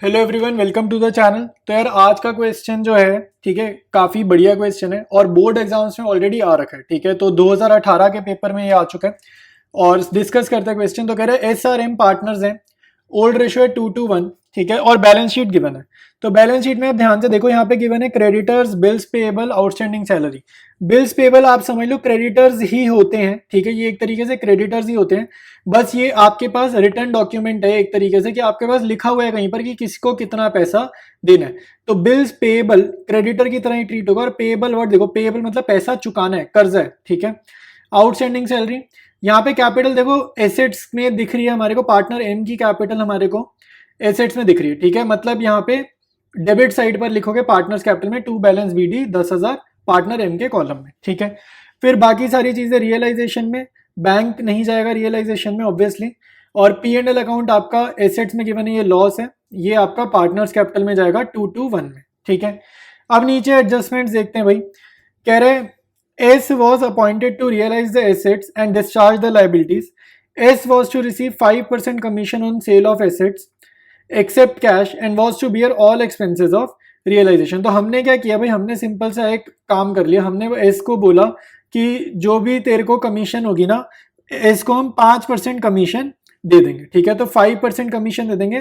Hello everyone, welcome to the channel. तो यार आज का क्वेश्चन जो है, ठीक है, काफ़ी बढ़िया क्वेश्चन है और बोर्ड एग्जाम्स में ऑलरेडी आ रखा है। ठीक है, तो 2018 के पेपर में ये आ चुका है और डिस्कस करते हैं क्वेश्चन। तो कह रहे हैं SRM पार्टनर्स हैं, ओल्ड रेशियो है 2:1, ठीक है, और बैलेंस शीट गिवन है। तो बैलेंस शीट में आप ध्यान से देखो, यहाँ पे गिवन है creditors, bills payable, outstanding salary. Bills payable आप समझ लो क्रेडिटर्स ही होते हैं, ठीक है, ये एक तरीके से क्रेडिटर्स ही होते हैं। बस ये आपके पास रिटर्न डॉक्यूमेंट है एक तरीके से कि आपके पास लिखा हुआ है कहीं पर कि किसको कितना पैसा देना है। तो बिल्स पेएबल क्रेडिटर की तरह ही ट्रीट होगा और पेएबल वर्ड देखो, पेएबल मतलब पैसा चुकाना है, कर्जा है, ठीक है। आउटस्टैंडिंग सैलरी, यहाँ पे कैपिटल देखो एसेट्स में दिख रही है हमारे को, पार्टनर एम की कैपिटल हमारे को एसेट्स में दिख रही है, ठीक है। मतलब यहाँ पे डेबिट साइड पर लिखोगे पार्टनर्स कैपिटल में to balance BD 10,000 partner M के कॉलम में, ठीक है। फिर बाकी सारी चीजें रियलाइजेशन में, बैंक नहीं जाएगा रियलाइजेशन में ऑब्वियसली। और P&L अकाउंट आपका एसेट्स में गिवन है, ये लॉस है, ये आपका पार्टनर्स कैपिटल में जाएगा 2:1 में, ठीक है। अब नीचे एडजस्टमेंट्स देखते हैं भाई। कह रहे S was appointed to realize the assets and discharge the liabilities. S was to receive 5% commission on sale of assets except cash and was to bear all expenses of realization. तो हमने क्या किया भाई, हमने सिंपल सा एक काम कर लिया। हमने S को बोला कि जो भी तेरे को कमीशन होगी ना, S को हम 5% कमीशन दे देंगे, ठीक है। तो 5% कमीशन दे देंगे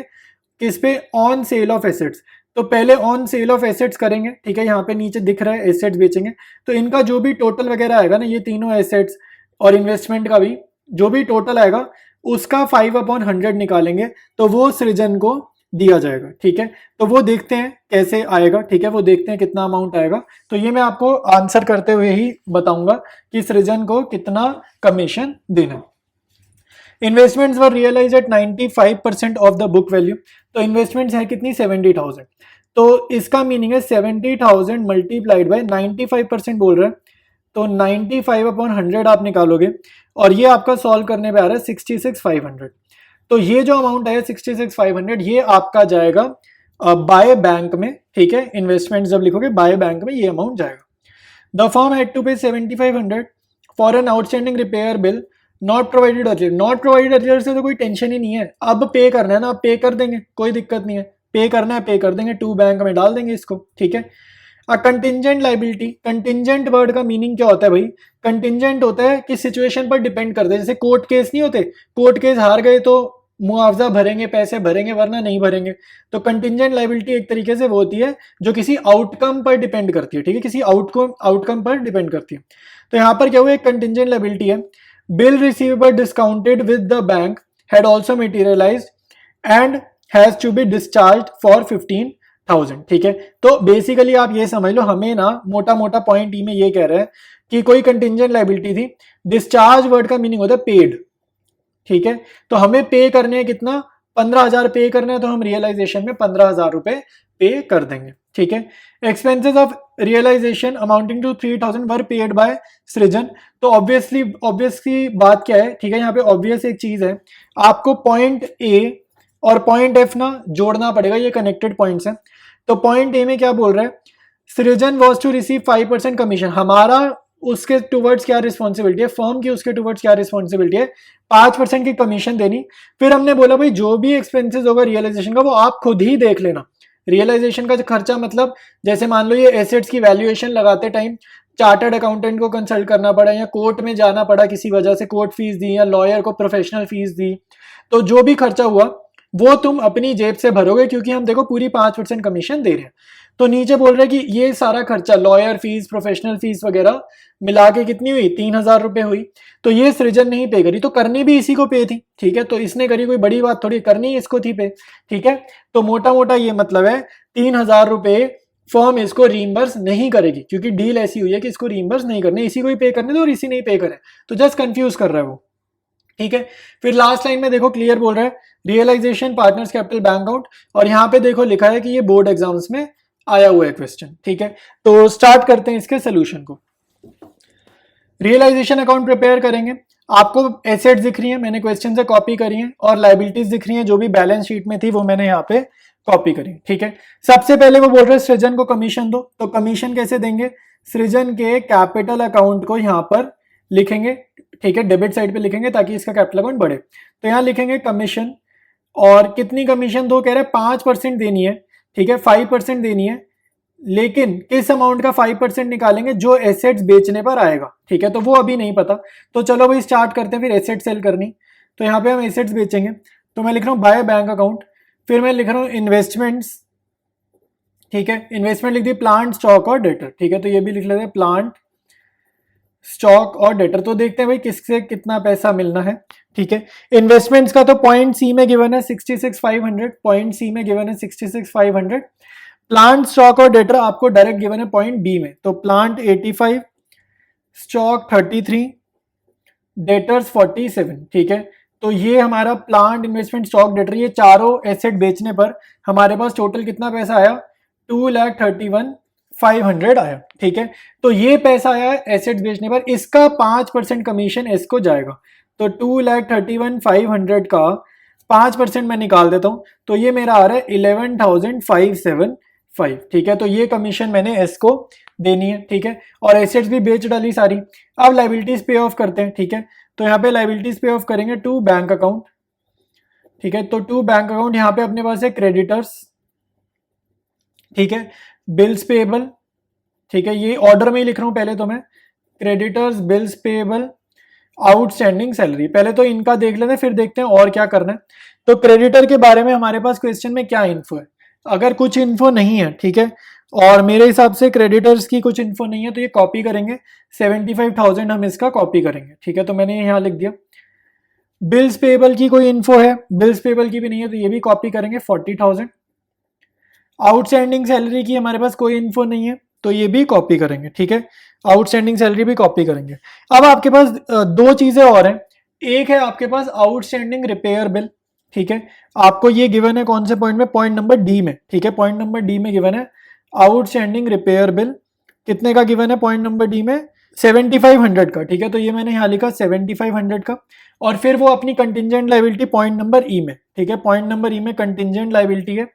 किस पे, ऑन सेल ऑफ एसेट्स। तो पहले ऑन सेल ऑफ एसेट्स करेंगे, ठीक है, यहाँ पे नीचे दिख रहा है एसेट्स बेचेंगे। तो इनका जो भी टोटल वगैरह आएगा ना, ये तीनों एसेट्स और इन्वेस्टमेंट का भी जो भी टोटल आएगा उसका 5/100 निकालेंगे, तो वो सृजन को दिया जाएगा, ठीक है। तो वो देखते हैं कैसे आएगा, ठीक है, वो देखते हैं कितना अमाउंट आएगा। तो ये मैं आपको आंसर करते हुए ही बताऊंगा कि सृजन को कितना कमीशन देना है। Investments were realise at 95% of the book value. तो इन्वेस्टमेंट्स है कितनी, 70,000। तो इसका मीनिंग है 70,000 मल्टीप्लाइड बाय 95% बोल रहे हैं, तो 95/100 आप निकालोगे और ये आपका सॉल्व करने पे आ रहा है 66,500। तो ये जो अमाउंट है 66,500 ये आपका जाएगा बाय बैंक में, ठीक है। इन्वेस्टमेंट जब लिखोगे बाय बैंक में ये अमाउंट जाएगा। द फर्म हैड टू पे 7,500 for an outstanding repair bill not provided earlier. Not provided earlier से तो कोई टेंशन ही नहीं है, अब पे करना है ना, अब पे कर देंगे, कोई दिक्कत नहीं है, पे करना है पे कर देंगे, टू बैंक में डाल देंगे इसको, ठीक है। कंटिंजेंट लाइबिलिटी, कंटिंजेंट वर्ड का मीनिंग क्या होता है भाई, कंटिंजेंट होता है कि सिचुएशन पर डिपेंड करते हैं। जैसे कोर्ट केस नहीं होते, कोर्ट केस हार गए तो मुआवजा भरेंगे, पैसे भरेंगे, वरना नहीं भरेंगे। तो कंटिंजेंट लाइबिलिटी एक तरीके से वो होती है जो किसी आउटकम पर डिपेंड करती है, ठीक है, किसी आउटकम पर डिपेंड करती है। तो यहाँ पर क्या हुआ, एक कंटिंजेंट लाइबिलिटी है। Bill receivable discounted with the bank had also materialised and has to be discharged for 15,000, ठीक है। तो बेसिकली आप ये समझ लो, हमें ना मोटा मोटा पॉइंट ई में ये कह रहा है कि कोई कंटिंजेंट लाइबिलिटी थी। डिस्चार्ज वर्ड का मीनिंग होता है पेड, ठीक है। तो हमें पे करने हैं कितना, 15,000 पे करना है, तो हम रियलाइजेशन में 15,000 रुपए पे कर देंगे, ठीक है। Expenses of realisation amounting to 3,000 were paid by Srijan. तो ऑब्वियसली बात क्या है, ठीक है, यहाँ पे ऑब्वियस एक चीज है, आपको पॉइंट ए और पॉइंट एफ ना जोड़ना पड़ेगा, ये कनेक्टेड पॉइंट्स हैं। तो पॉइंट ए में क्या बोल रहा है, सृजन वॉज टू रिसीव 5% कमीशन। हमारा उसके टुवर्ड्स क्या रिस्पॉन्सिबिलिटी है, फर्म की उसके टुवर्ड्स क्या रिस्पॉन्सिबिलिटी है, 5% की कमीशन देनी। फिर हमने बोला भाई जो भी एक्सपेंसेस होगा रियलाइजेशन का वो आप खुद ही देख लेना। रियलाइजेशन का खर्चा मतलब जैसे मान लो ये एसेट्स की वैल्यूएशन लगाते टाइम चार्टर्ड अकाउंटेंट को कंसल्ट करना पड़ा या कोर्ट में जाना पड़ा किसी वजह से, कोर्ट फीस दी या लॉयर को प्रोफेशनल फीस दी, तो जो भी खर्चा हुआ वो तुम अपनी जेब से भरोगे, क्योंकि हम देखो पूरी 5% कमीशन दे रहे हैं। तो नीचे बोल रहे हैं कि ये सारा खर्चा, लॉयर फीस, प्रोफेशनल फीस वगैरह मिला के कितनी हुई, 3,000 रुपए हुई। तो ये सृजन नहीं पे करी, तो करनी भी इसी को पे थी, ठीक है। तो इसने करी, कोई बड़ी बात थोड़ी, करनी इसको थी पे, ठीक है। तो मोटा मोटा ये मतलब है 3,000 रुपए फर्म इसको रीइंबर्स नहीं करेगी, क्योंकि डील ऐसी हुई है कि इसको रीइंबर्स नहीं करने, इसी को ही पे करने दो और इसी नहीं पे करे। तो जस्ट कंफ्यूज कर रहा है वो, ठीक है। फिर लास्ट लाइन में देखो क्लियर बोल रहा है, realisation partners capital bank out, और यहाँ पे देखो लिखा है कि ये बोर्ड एग्जाम्स में आया हुआ है क्वेश्चन, ठीक है। तो स्टार्ट करते हैं इसके सोल्यूशन को। रियलाइजेशन अकाउंट प्रिपेयर करेंगे, आपको एसेट्स दिख रही है, मैंने क्वेश्चन से कॉपी करी है, और लाइबिलिटीज दिख रही है जो भी बैलेंस शीट में थी वो मैंने यहाँ पे कॉपी करी, ठीक है। सबसे पहले वो बोल रहे हैं सृजन को कमीशन दो, तो कमीशन कैसे देंगे, सृजन के कैपिटल अकाउंट को यहाँ पर लिखेंगे, ठीक है, डेबिट साइड पे लिखेंगे ताकि इसका कैपिटल अकाउंट बढ़े। तो यहाँ लिखेंगे कमीशन और कितनी कमीशन दो, कह रहे हैं 5% देनी है, ठीक है 5% देनी है, लेकिन किस अमाउंट का 5% निकालेंगे, जो एसेट्स बेचने पर आएगा, ठीक है, तो वो अभी नहीं पता। तो चलो भाई स्टार्ट करते हैं फिर एसेट सेल करनी। तो यहाँ पे हम एसेट्स बेचेंगे, तो मैं लिख रहा हूँ बाय बैंक अकाउंट, फिर मैं लिख रहा हूँ इन्वेस्टमेंट्स, ठीक है, इन्वेस्टमेंट लिख दी प्लांट स्टॉक और डेटर, ठीक है, तो ये भी लिख लेते हैं प्लांट स्टॉक और डेटर। तो देखते हैं भाई किससे कितना पैसा मिलना है, ठीक है। इन्वेस्टमेंट्स का तो पॉइंट सी में गिवन है 66,500, पॉइंट सी में गिवन है 66,500। प्लांट स्टॉक और डेटर आपको डायरेक्ट गिवन है पॉइंट बी में, तो प्लांट 85, स्टॉक 33, डेटर्स 47, ठीक है। तो ये हमारा प्लांट, इन्वेस्टमेंट, स्टॉक, डेटर, ये चारों एसेट बेचने पर हमारे पास टोटल कितना पैसा आया, 2,31,500 आया, ठीक है। तो ये पैसा आया एसेट्स बेचने पर, इसका 5% कमीशन इसको जाएगा। तो 2,31,500 का 5% मैं निकाल देता हूं, तो ये मेरा आ रहा है 11,575, ठीक है। तो ये कमीशन मैंने एस को देनी है, ठीक है। और एसेट्स भी बेच डाली सारी। अब लाइबिलिटीज पे ऑफ करते हैं, ठीक है। तो यहाँ पे लाइबिलिटीज पे ऑफ करेंगे टू बैंक अकाउंट, ठीक है। तो टू बैंक अकाउंट यहाँ पे अपने पास है क्रेडिटर्स, ठीक है, बिल्स पेएबल, ठीक है, ये ऑर्डर में ही लिख रहा हूं पहले तो मैं, creditors, bills payable, outstanding salary. पहले तो इनका देख लेते हैं, फिर देखते हैं और क्या करना है। तो क्रेडिटर के बारे में हमारे पास क्वेश्चन में क्या इन्फो है, अगर कुछ इन्फो नहीं है, ठीक है, और मेरे हिसाब से क्रेडिटर्स की कुछ इन्फो नहीं है, तो ये कॉपी करेंगे 75,000 हम इसका कॉपी करेंगे, ठीक है। तो मैंने यहाँ लिख दिया। बिल्स पेएबल की कोई इन्फो है, बिल्स पेएबल की भी नहीं है, तो ये भी कॉपी करेंगे 40,000। आउटस्टैंडिंग सैलरी की हमारे पास कोई इन्फो नहीं है, तो ये भी कॉपी करेंगे, ठीक है। आउटस्टैंडिंग सैलरी भी कॉपी करेंगे। अब आपके पास दो चीजें और हैं, एक है आपके पास आउटस्टैंडिंग रिपेयर बिल, ठीक है, आपको ये गिवन है कौन से पॉइंट में, पॉइंट नंबर डी में, ठीक है, पॉइंट नंबर डी में गिवन है आउटस्टैंडिंग रिपेयर बिल। कितने का गिवन है पॉइंट नंबर डी में, 7500 का, ठीक है। तो ये मैंने यहाँ लिखा 7500 का। और फिर वो अपनी कंटिजेंट लाइबिलिटी पॉइंट नंबर ई में, ठीक है, पॉइंट नंबर ई में कंटिजेंट लाइबिलिटी है,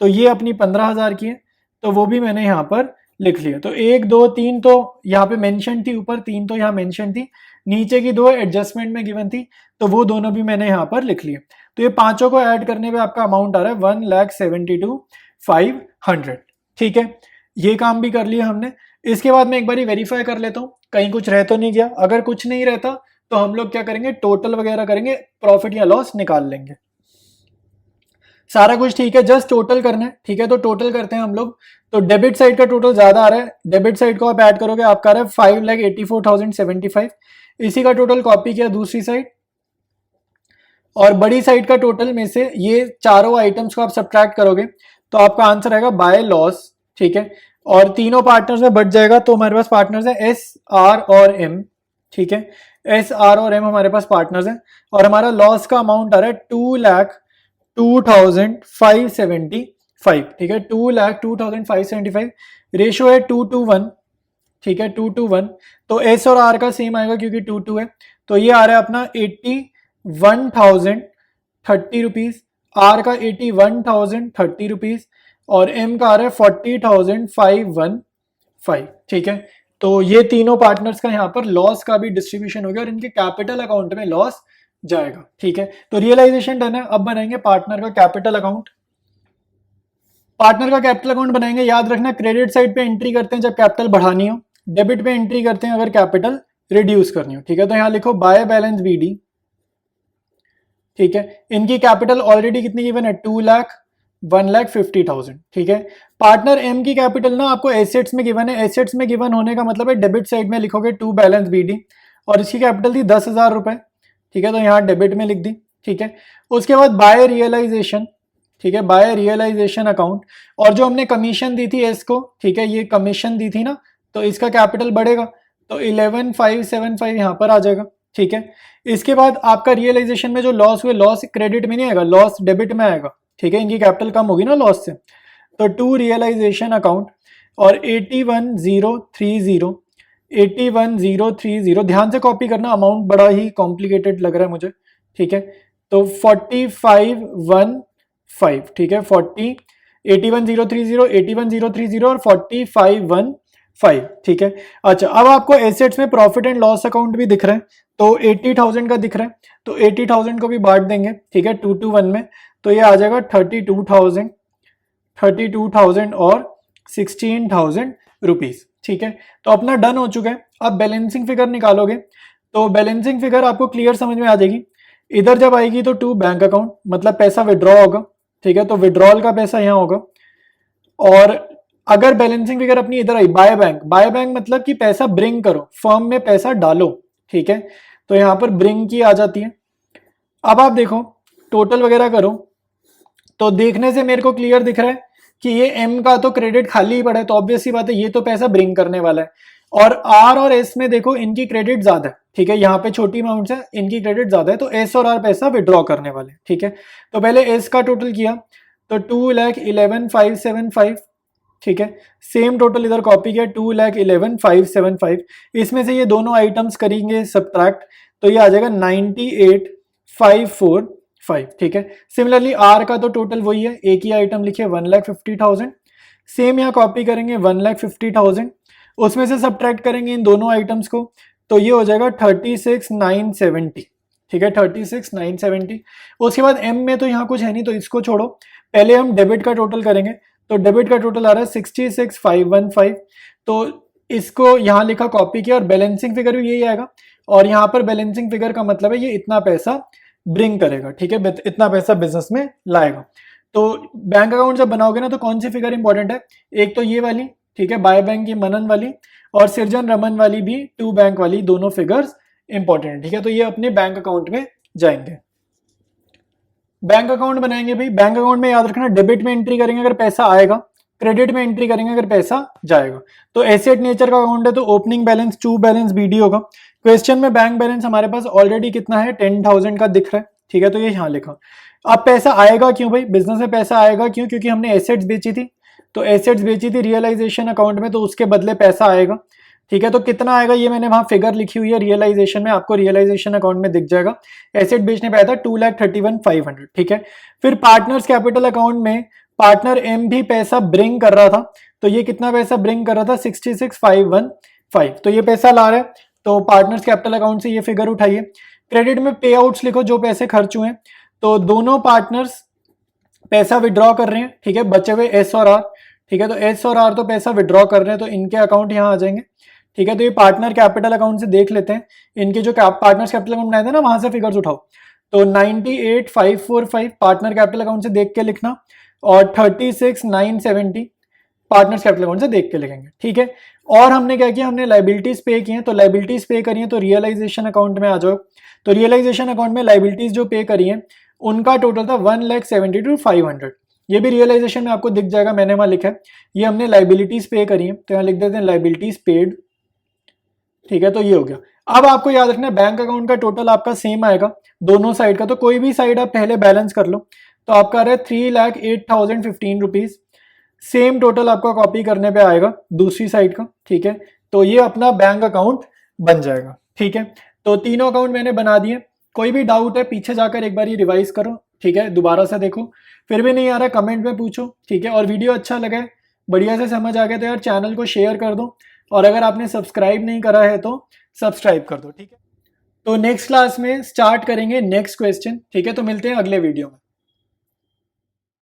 तो ये अपनी 15,000 की है, तो वो भी मैंने यहाँ पर लिख लिया। तो 1 2 3 तो यहाँ पे मेंशन थी, ऊपर 3 तो यहाँ मेंशन थी, नीचे की 2 एडजस्टमेंट में गिवन थी, तो वो दोनों भी मैंने यहाँ पर लिख लिए। तो ये पांचों को ऐड करने पे आपका अमाउंट आ रहा है 1,72,500, ठीक है। ये काम भी कर लिया हमने। इसके बाद मैं एक बार वेरीफाई कर लेता हूँ कहीं कुछ रह तो नहीं गया। अगर कुछ नहीं रहता तो हम लोग क्या करेंगे, टोटल वगैरह करेंगे, प्रॉफिट या लॉस निकाल लेंगे। सारा कुछ ठीक है, जस्ट टोटल करना है, ठीक है। तो टोटल करते हैं हम लोग। तो डेबिट साइड का टोटल ज्यादा आ रहा है, डेबिट साइड को आप ऐड करोगे आपका आ रहा है 5,84,075। इसी का टोटल कॉपी किया दूसरी साइड, और बड़ी साइड का टोटल में से ये चारों आइटम्स को आप सब्ट्रैक्ट करोगे तो आपका आंसर आएगा बाय लॉस, ठीक है। और तीनों पार्टनर्स में बच जाएगा, तो हमारे पास पार्टनर्स है एस, आर और एम, ठीक है, एस, आर और एम हमारे पास पार्टनर्स हैं। और हमारा लॉस का अमाउंट आ रहा है 2,02,575, ठीक है, 2,02,575। रेशियो है 2:1, ठीक है, 2:1। तो एस और आर का सेम आएगा क्योंकि 2:2 है, तो ये आ रहा है अपना 81,030 रुपीज, आर का 81,030 रुपीज, और एम का आ रहा है 40,515, ठीक है। तो ये तीनों पार्टनर्स का यहाँ पर लॉस का भी डिस्ट्रीब्यूशन हो गया और इनके कैपिटल अकाउंट में लॉस जाएगा, ठीक है। तो रियलाइजेशन डन है। अब बनाएंगे पार्टनर का कैपिटल अकाउंट। पार्टनर का कैपिटल अकाउंट बनाएंगे, याद रखना क्रेडिट साइड पे एंट्री करते हैं जब कैपिटल बढ़ानी हो, डेबिट पे एंट्री करते हैं अगर कैपिटल रिड्यूस करनी हो, ठीक है। तो यहाँ लिखो बाय बैलेंस बीडी, ठीक है। इनकी कैपिटल ऑलरेडी कितनी गिवन है, 2,01,50,000, ठीक है। पार्टनर एम की कैपिटल ना आपको एसेट्स में गिवन है, एसेट्स में गिवन होने का मतलब है डेबिट साइड में लिखोगे टू बैलेंस बीडी, और इसकी कैपिटल थी 10,000 रुपए, ठीक है। तो यहाँ डेबिट में लिख दी, ठीक है। उसके बाद बाय रियलाइजेशन, ठीक है, बाय रियलाइजेशन अकाउंट, और जो हमने कमीशन दी थी एस को, ठीक है, ये कमीशन दी थी ना, तो इसका कैपिटल बढ़ेगा, तो 11,575 यहाँ पर आ जाएगा, ठीक है। इसके बाद आपका रियलाइजेशन में जो लॉस हुए, लॉस क्रेडिट में नहीं आएगा, लॉस डेबिट में आएगा, ठीक है, इनकी कैपिटल कम होगी ना लॉस से। तो टू रियलाइजेशन अकाउंट, और 81,030, ध्यान से कॉपी करना, अमाउंट बड़ा ही कॉम्प्लिकेटेड लग रहा है मुझे, ठीक है। तो 45,115, ठीक है, 81,030, 81,030 और 45,115, 5, ठीक है। अच्छा, अब आपको एसेट्स में प्रॉफिट एंड लॉस अकाउंट भी दिख रहा है, तो 80,000 का दिख रहा है, तो 80,000 को भी बांट देंगे, ठीक है, 2 to 1 में, तो ये आ जाएगा 32,000 और 16,000 रुपीज, ठीक है। तो अपना डन हो चुका है। अब बैलेंसिंग फिगर निकालोगे तो बैलेंसिंग फिगर आपको क्लियर समझ में आ जाएगी। इधर जब आएगी तो टू बैंक अकाउंट, मतलब पैसा विड्रॉ होगा, ठीक है, तो विड्रॉल का पैसा यहाँ होगा। और अगर बैलेंसिंग फिगर अपनी इधर आई बाय बैंक, बाय बैंक मतलब कि पैसा ब्रिंग करो, फर्म में पैसा डालो, ठीक है, तो यहां पर ब्रिंग की आ जाती है। अब आप देखो टोटल वगैरह करो तो देखने से मेरे को क्लियर दिख रहा है कि ये एम का तो क्रेडिट खाली ही पड़ा है, तो ऑब्वियस सी बात है ये तो पैसा ब्रिंग करने वाला है। और आर और एस में देखो इनकी क्रेडिट ज्यादा है, ठीक है, यहाँ पे छोटी अमाउंट है, इनकी क्रेडिट ज्यादा है, तो एस और आर पैसा विड्रॉ करने वाले, ठीक है। तो पहले एस का टोटल किया तो 2,11,575, ठीक है, सेम टोटल इधर कॉपी किया 2,11,575, इसमें से ये दोनों आइटम्स करेंगे सब्ट्रैक्ट, तो ये आ जाएगा 98,545, ठीक है। सिमिलरली आर का तो टोटल वही है, एक ही आइटम लिखे 1,50,000, सेम यहाँ कॉपी करेंगे 1,50,000, उसमें से सब्ट्रैक्ट करेंगे इन दोनों आइटम्स को, तो ये हो जाएगा 36,970, ठीक है, 36,970। उसके बाद एम में तो यहाँ कुछ है नहीं तो इसको छोड़ो, पहले हम डेबिट का टोटल करेंगे, तो डेबिट का टोटल आ रहा है 66,515, तो इसको यहाँ लिखा कॉपी किया और बैलेंसिंग फिगर भी यही आएगा, और यहाँ पर बैलेंसिंग फिगर का मतलब है ये इतना पैसा ब्रिंग करेगा, ठीक है, इतना पैसा बिजनेस में लाएगा। तो बैंक अकाउंट जब बनाओगे ना तो कौन सी फिगर इंपॉर्टेंट है, एक तो ये वाली, ठीक है, बाय बैंक की मनन वाली, और सिरजन रमन वाली भी टू बैंक वाली, दोनों फिगर्स इंपॉर्टेंट, ठीक है। तो ये अपने बैंक अकाउंट में जाएंगे। बैंक अकाउंट बनाएंगे भाई, बैंक अकाउंट में याद रखना डेबिट में एंट्री करेंगे अगर पैसा आएगा, क्रेडिट में एंट्री करेंगे अगर पैसा जाएगा। तो एसेट नेचर का अकाउंट है तो opening balance to balance BD होगा। क्वेश्चन में बैंक बैलेंस हमारे पास ऑलरेडी कितना है 10,000 का दिख रहा है, ठीक है, तो ये यहाँ लिखा। अब पैसा आएगा क्यों भाई, बिजनेस में पैसा आएगा क्यों, क्योंकि हमने एसेट्स बेची थी, तो एसेट्स बेची थी रियलाइजेशन अकाउंट में, तो उसके बदले पैसा आएगा, ठीक है। तो कितना आएगा ये मैंने वहां फिगर लिखी हुई है रियलाइजेशन में, आपको रियलाइजेशन अकाउंट में दिख जाएगा। एसेट बेचने पे आया था 2,31,500, ठीक है। फिर पार्टनर्स कैपिटल अकाउंट में पार्टनर एम भी पैसा ब्रिंग कर रहा था, तो ये कितना पैसा ब्रिंग कर रहा था 66,515, तो ये पैसा ला रहा है, तो पार्टनर्स कैपिटल अकाउंट से ये फिगर उठाइए। क्रेडिट में पे आउट्स लिखो जो पैसे खर्च हुए, तो दोनों पार्टनर्स पैसा विड्रॉ कर रहे हैं, ठीक है, बचे हुए एस और आर, ठीक है, तो एस और आर तो पैसा विड्रॉ कर रहे हैं, तो इनके अकाउंट यहाँ आ जाएंगे, ठीक है। तो ये पार्टनर कैपिटल अकाउंट से देख लेते हैं, इनके जो पार्टनर्स कैपिटल अकाउंट बनाए थे ना वहां से फिगर्स उठाओ, तो 98,545 पार्टनर कैपिटल अकाउंट से देख के लिखना, और 36,970 पार्टनर्स कैपिटल अकाउंट से देख के लिखेंगे, ठीक है। और हमने क्या किया, हमने लाइबिलिटीज पे की हैं, तो लाइबिलिटीज पे करी है तो रियलाइजेशन अकाउंट में आ जाओ, तो रियलाइजेशन अकाउंट में लाइबिलिटीज जो पे करी है उनका टोटल था 1,72,500, ये भी रियलाइजेशन में आपको दिख जाएगा, मैंने वहां लिखा है ये हमने लाइबिलिटीज पे करी है, तो यहाँ लिख देते हैं लाइबिलिटीज पेड, ठीक है, तो ये हो गया। अब आपको याद रखना है बैंक अकाउंट का टोटल आपका सेम आएगा दोनों साइड का, तो कोई भी साइड आप पहले बैलेंस कर लो, तो आपका आ रहा है 3,08,015 रुपीज, सेम टोटल आपका कॉपी करने पे आएगा दूसरी साइड का, ठीक है, तो ये अपना बैंक अकाउंट बन जाएगा, ठीक है। तो तीनों अकाउंट मैंने बना दिए, कोई भी डाउट है पीछे जाकर एक बार ये रिवाइज करो, ठीक है, दोबारा से देखो, फिर भी नहीं आ रहा कमेंट में पूछो, ठीक है। और वीडियो अच्छा लगा है, बढ़िया से समझ आ गया तो यार चैनल को शेयर कर दो, और अगर आपने सब्सक्राइब नहीं करा है तो सब्सक्राइब कर दो, ठीक है। तो नेक्स्ट क्लास में स्टार्ट करेंगे नेक्स्ट क्वेश्चन, ठीक है, तो मिलते हैं अगले वीडियो में।